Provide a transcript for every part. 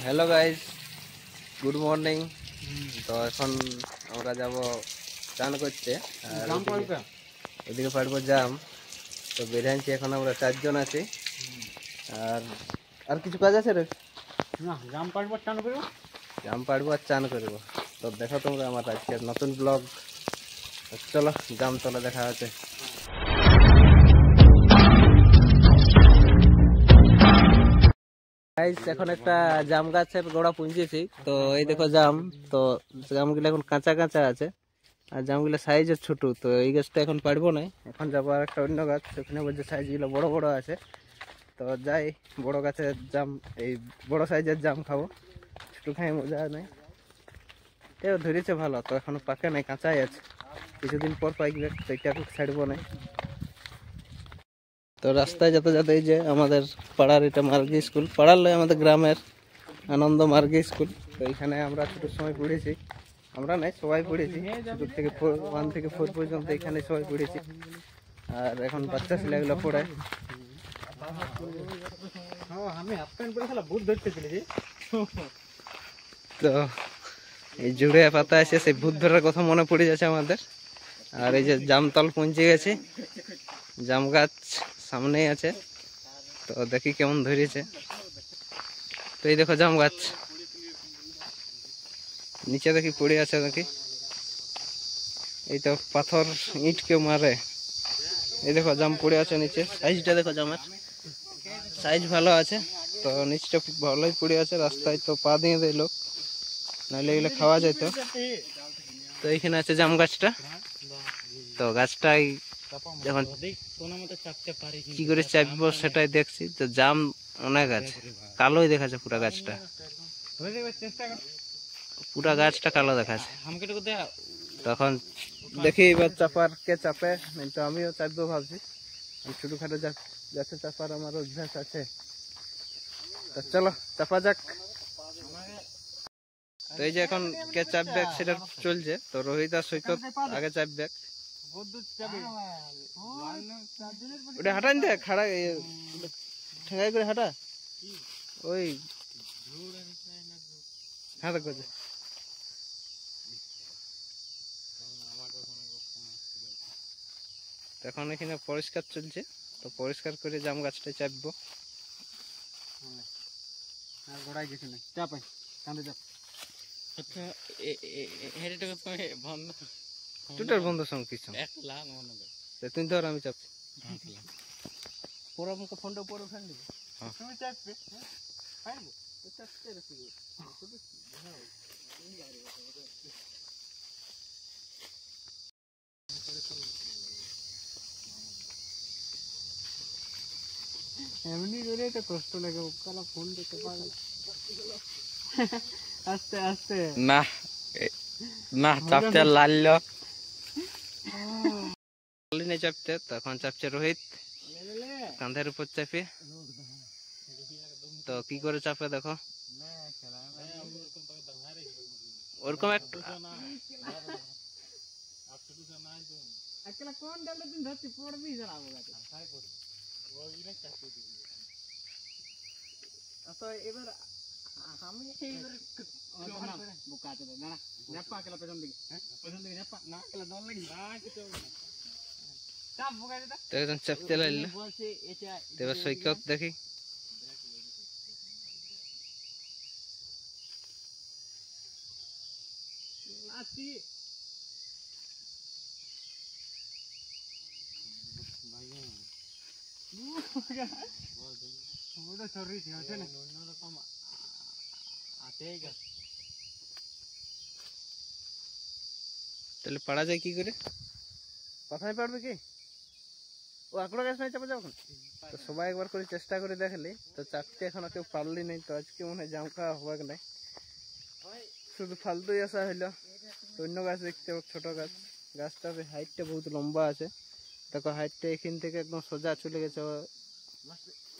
Hello guys, good morning. তো এখন আমরা যাব চান করতে, আর ওদিকে পাড়বো জাম। তো বেরিয়েছি, এখন আমরা 4 জন আছি। আর আর কিছু কাজ আছে রে? না, জাম পাড়বো, চান করবো। জাম পাড়বো আর চান করবো। তো দেখো তোমরা আমার আজকের নতুন ব্লগ। চলো জাম তলে দেখা আছে। এখন একটা জাম গাছের গোড়া পুঁজেছি। তো এই দেখো জাম। তো জামগুলো এখন কাঁচা কাঁচা আছে, আর জামগুলো সাইজের ছোট। তো এই গাছটা এখন পারবো না, এখন যাবো আর একটা অন্য গাছ, ওখানে বলছে সাইজগুলো বড় বড় আছে। তো যাই, বড় গাছের জাম, এই বড় সাইজের জাম খাবো। ছোট খাই মজা নেই। এও ধরেছে ভালো, তো এখনো পাকে নাই, কাঁচাই আছে। কিছুদিন পর পাইবে, তো এটাকে ছাড়বো না। তো রাস্তায় যেতে যেতে এই যে আমাদের পাড়ার, এটা মার্গী স্কুল, পাড়ার নয় আমাদের গ্রামের আনন্দ মার্গী স্কুল। তো এখানে আমরা ছোটোর সময় পড়েছি, আমরা নাই সবাই পড়েছি, ছোটো থেকে 1 থেকে 4 পর্যন্ত এখানে সবাই পড়েছি। আর এখন বাচ্চা ছেলেগুলো পড়ে। তো এই জুড়ে পাতা আছে, সেই ভূত ধরার কথা মনে পড়ে যাচ্ছে আমাদের। আর এই যে জামতল পৌঁছে গেছে, জাম গাছ সামনেই আছে। তো দেখি কেমন ধরেছে। তো এই দেখো জাম গাছ, নিচে দেখি পড়ে আছে নাকি। এই তো পাথর ইট কেউ মারে। এই দেখো জাম পড়ে আছে নিচে, সাইজটা দেখো, জামের সাইজ ভালো আছে। তো নিচটা খুব ভালোই পড়ে আছে, রাস্তায় তো পা দিয়ে দেয় লোক, নাহলে এগুলো খাওয়া যেত। তো এইখানে আছে জাম গাছটা। তো গাছটাই যখন কি করে চাপবো সেটাই দেখছি। তো জাম অনেক আছে, কালোই দেখাচ্ছে পুরা গাছটা, পুরা গাছটা কালো দেখাচ্ছে। তখন দেখি এবার চাপার কে চাপে, তো আমিও চাপবো ভাবছি। ছোটখাটো গাছে চাপার আমার অভ্যাস আছে। তো চলো চাপা যাক। তো এই যে এখন কে চাপবে সেটা চলছে। তো রোহিত আর সৈকত আগে চাপবে। ওটা হাঁটান দে, খাড়া ঠেঙ্গাই করে হাঁটা, ওই হাঁটা করছে। এখন এখানে পরিষ্কার চলছে, তো পরিষ্কার করে জাম গাছটা চাপবো। টুটার বন্ধু সঙ্গে কিছু তুই ধর, আমি চাপছি। পুরো মুখে ফোনটা উপরে উঠান দিবি, তুমি চাপবে। এমনি করে তো কষ্ট লাগে, ওখানে ফোন দেখতে পারে। আস্তে আস্তে না না চাপতে লাল নেই চাপতে। তখন চাপছে রোহিত কাঁধের উপর চাপে। তো কি করে চাপে দেখো, ওরকম একটা এবার আমি চাপতে লাগলো। এবার সৈকত দেখি, তাহলে পারা যায় কি করে? কথাই পারবে কি? ও আকড়া গাছ নাই চাপা যাও। তো সবাই একবার করে চেষ্টা করে দেখলি, তো চাপতে এখনো কেউ পারলি নেই। তো আজকে মনে হয় জাম খাওয়া হবে না, শুধু ফালতুই আসা হইলো। অন্য গাছ দেখতে, ছোট গাছ, গাছটার হাইটটা বহুত লম্বা আছে। দেখো হাইটটা এখান থেকে একদম সোজা চলে গেছে,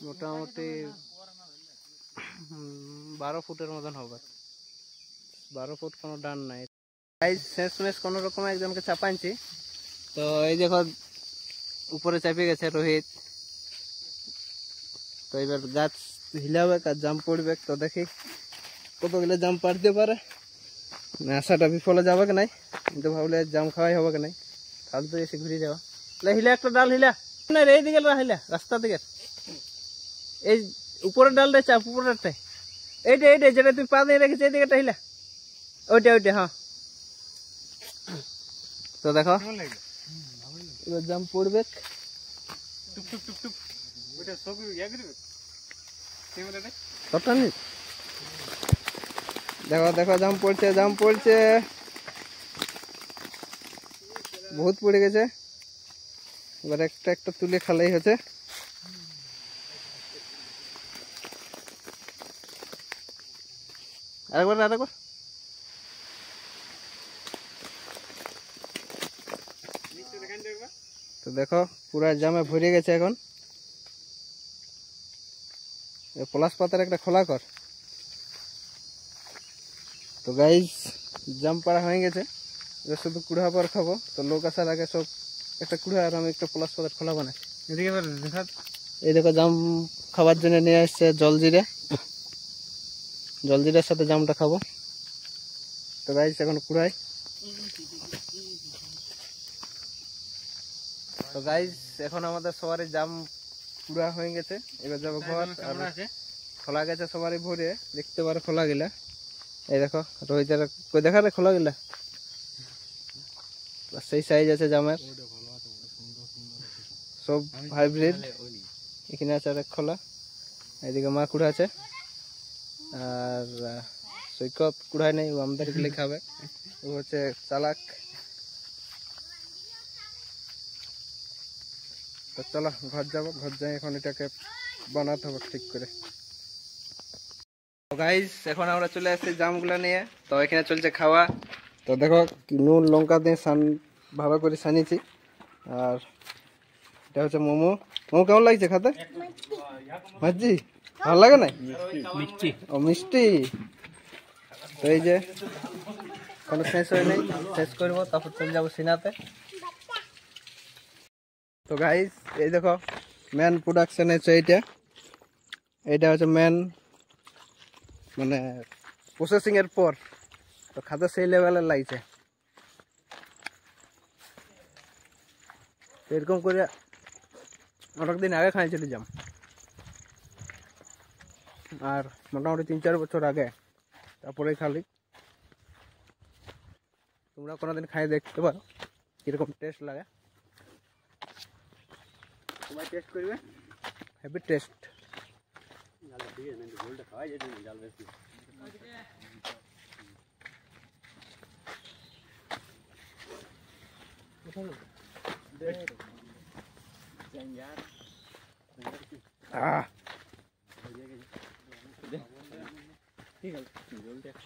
মোটামুটি 12 ফুটের মতন হবে। 12 ফুট কোনো ডান নাই। শেষমেশ কোনো রকম একজনকে চাপাইছি। তো এই দেখো উপরে চাপে গেছে রোহিত। তো এবার গাছ হিলাবে আর জাম পড়বে। তো দেখি কতগুলো জাম পারতে পারে, আশাটা বিফলে যাবে কি নাই, কিন্তু ভাবলে জাম খাওয়াই হবে কি নাই, ফালতু এসে ঘুরে যাওয়া। হিলা একটা ডাল হিলা না রে, এইদিকে হিলা রাস্তা দিকে, এই উপরের ডালটা চাপ, উপরেরটাই এইটা এইটা যেটা তুই পা দিয়ে রেখেছিস, এইদিকে হিলা, ওইটা ওইটা। হ্যাঁ তো দেখো এবার জাম পড়বে, দেখো দেখো জাম পড়ছে, জাম পড়ছে, বহুত পড়ে গেছে। এবার একটা একটা তুলে খালাই হচ্ছে। আরেকবার আরেকবার। তো দেখো পুরা জামে ভরে গেছে। এখন পলাশ পাতার একটা খোলা কর। তো গাইজ জাম পাড়া হয়ে গেছে, এবার শুধু কুড়া পর খাবো। তো লোক আসার আগে সব একটা কুড়া আর আমি একটা পলাশ পাতার খোলা বানাই। এদিকে দেখা, এই দেখো জাম খাবার জন্য নিয়ে আসছে জলজিরা, জলজিরার সাথে জামটা খাবো। তো গাইজ এখন কুড়াই। তো গাইজ এখন আমাদের সবারই জাম পুরা হয়ে গেছে, এবার যাবো ঘর। আর খোলা গেছে সবারই ভরে, দেখতে পারো খোলা গেলা। এই দেখো রোহিতের কই দেখা রে খোলা গেলা, সেই সাইজ আছে জামের, সব হাইব্রিড। এখানে আছে আরেক খোলা, এদিকে মা কুড়া আছে, আর সৈকত কুড়াই নেই, ও আমাদের গেলে খাবে, ও হচ্ছে চালাক। তো চলো ঘর যাবো, ঘর যাই এখন এটাকে বানাতে হবে ঠিক করে। গাইস এখন আমরা চলে আসছি জামগুলা নিয়ে। তো এখানে চলছে খাওয়া। তো দেখো নুন লঙ্কা দিয়ে ভালো করে সানিয়েছি। আর এটা হচ্ছে মোমো। মোমো কেমন লাগছে খেতে? মাঝি ভালো লাগে না? ও মিষ্টি। তো এই যে কোনো শেষ হয় নাই, শেষ করবো তারপর চলে যাবো সিনাতে। তো গাইস এই দেখো মেন প্রোডাকশন হচ্ছে এইটা, এইটা হচ্ছে মেন মানে প্রসেসিং এর পর। তো খাতে সেই লেভেলের লাগছে। এরকম করে অনেকদিন আগে খাইছিলি জাম, আর মোটামুটি 3-4 বছর আগে, তারপরে খালি। তোমরা কোনোদিন খাই দেখতে পারো কিরকম টেস্ট লাগে, সবাই টেস্ট করবে, হেভি টেস্ট।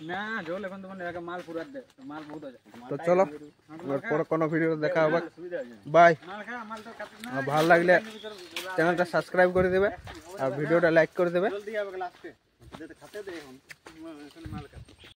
না জল এখন তো মানে মাল পুরা দে, মাল বহুত আছে। তো চলো পরে কোনো ভিডিও দেখা হবে, বাই। ভালো লাগলে চ্যানেলটা সাবস্ক্রাইব করে দেবে আর ভিডিওটা লাইক করে দেবে।